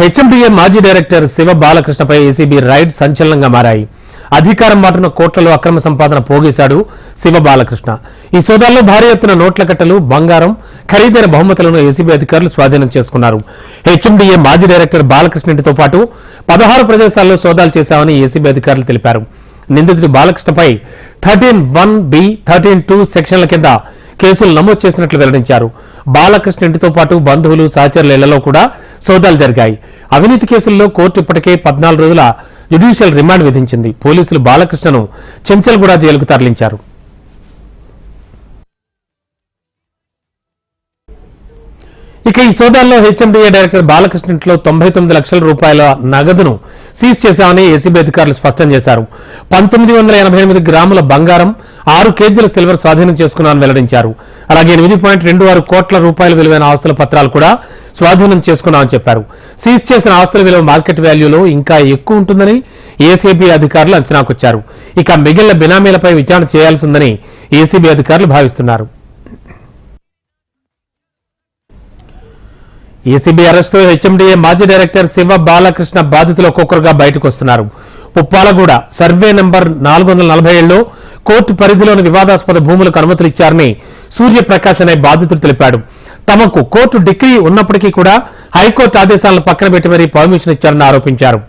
HMDA మాజీ director Shiva బాలకృష్ణపై ACB ride సంచలనంగా మారాయి. అధికారం మాటున కోట్లలో అక్రమ సంపాదన పోగేశాడు శివ బాలకృష్ణ. ఈ సోదాల్లో భారీ ఎత్తున నోట్ల కట్టలు, బంగారం, ఖరీదైన బహుమతులను ఏసీబీ అధికారులు స్వాధీనం చేసుకున్నారు. హెచ్ఎండిఏ మాజీ డైరెక్టర్ బాలకృష్ణ ఇంటితో పాటు 16 ప్రదేశాల్లో సోదాలు చేశామని ఏసీబీ అధికారులు తెలిపారు. నిందితుడు బాలకృష్ణపై 13(1)(b), 13(2) సెక్షన్ల కింద కేసులు నమోదు చేసినట్లు వెల్లడించారు. బాలకృష్ణ ఇంటితో పాటు బంధువులు, సహచరుల ఇళ్లలో కూడా సోదాలు జరిగాయి. అవినీతి కేసుల్లో కోర్టు ఇప్పటికే 14 రోజుల జ్యుడిషియల్ రిమాండ్ విధించింది. పోలీసులు బాలకృష్ణను చెంచల్గూడ జైలుకు తరలించారు. ఇక ఈ సోదాల్లో హెచ్ఎండిఏ డైరెక్టర్ బాలకృష్ణ ఇంట్లో 99 లక్షల రూపాయల నగదును సీజ్ చేశామని ఏసీబీ అధికారులు స్పష్టం చేశారు. 1988 గ్రాముల బంగారం, 6 కేజీల సిల్వర్ స్వాధీనం చేసుకున్నామని వెల్లడించారు. అలాగే 8.26 కోట్ల రూపాయల విలువైన ఆస్తుల పత్రాలు కూడా స్వాధీనం చేసుకున్నామని చెప్పారు. సీజ్ చేసిన ఆస్తుల విలువ మార్కెట్ వాల్యూలో ఇంకా ఎక్కువ ఉంటుందని ఏసీబీ అధికారులు అంచనాకొచ్చారు. ఇక మిగిలిన బినామీలపై విచారణ చేయాల్సి ఉందని ఏసీబీ అధికారులు భావిస్తున్నారు. ఏసీబీ అరెస్టుతో హెచ్ఎండిఏ మాజీ డైరెక్టర్ శివ బాలకృష్ణ బాధితులు ఒక్కొక్కరుగా బయటకు వస్తున్నారు. పుప్పాలగూడ సర్వే నంబర్ 447లో కోర్టు పరిధిలోని వివాదాస్పద భూములకు అనుమతులు ఇచ్చారని సూర్యప్రకాష్ అనే బాధితులు తెలిపాడు. తమకు కోర్టు డిగ్రీ ఉన్నప్పటికీ కూడా హైకోర్టు ఆదేశాలను పక్కన పెట్టి మరీ పర్మిషన్ ఇచ్చారని ఆరోపించారు.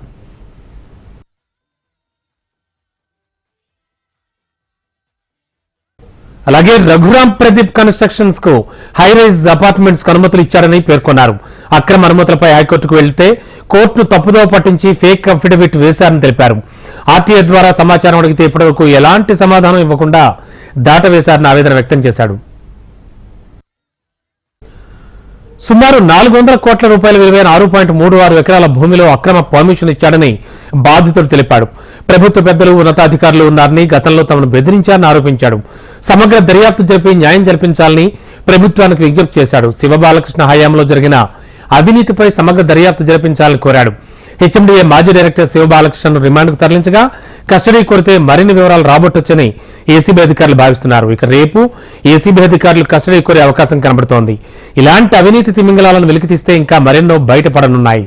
అలాగే రఘురాం ప్రదీప్ కన్స్ట్రక్షన్స్ కు హైరైజ్ అపార్ట్మెంట్స్ కు అనుమతులు ఇచ్చారని పేర్కొన్నారు. అక్రమ అనుమతులపై హైకోర్టుకు వెళ్తే కోర్టును తప్పుదోవ పట్టించి ఫేక్ అఫిడవిట్ వేశారని తెలిపారు. ఆర్టీఏ ద్వారా సమాచారం అడిగితే ఇప్పటివరకు ఎలాంటి సమాధానం ఇవ్వకుండా దాటవేశారని ఆవేదన వ్యక్తం చేశాడు. సుమారు 400 కోట్ల రూపాయల విలువైన 6.36 ఎకరాల భూమిలో అక్రమ పర్మిషన్ ఇచ్చాడని బాధితుడు తెలిపాడు. ప్రభుత్వ పెద్దలు, ఉన్నతాధికారులు ఉన్నారని, గతంలో తమను బెదిరించారని ఆరోపించాడు. సమగ్ర దర్యాప్తు జరిపి న్యాయం జరిపించాలని ప్రభుత్వానికి విజ్ఞప్తి చేశాడు. శివ బాలకృష్ణ హయాంలో జరిగిన అవినీతిపై సమగ్ర దర్యాప్తు జరిపించాలని కోరాడు. హెచ్ఎండిఏ మాజీ డైరెక్టర్ శివ బాలకృష్ణను రిమాండ్కు తరలించగా కస్టడీ కోరితే మరిన్ని వివరాలు రాబట్టొచ్చని ఏసీబీ అధికారులు భావిస్తున్నారు. ఇక రేపు ఏసీబీ అధికారులు కస్టడీ కోరే అవకాశం కనబడుతోంది. ఇలాంటి అవినీతి తిమింగళాలను వెలికితీస్తే ఇంకా మరెన్నో బయటపడనున్నాయి.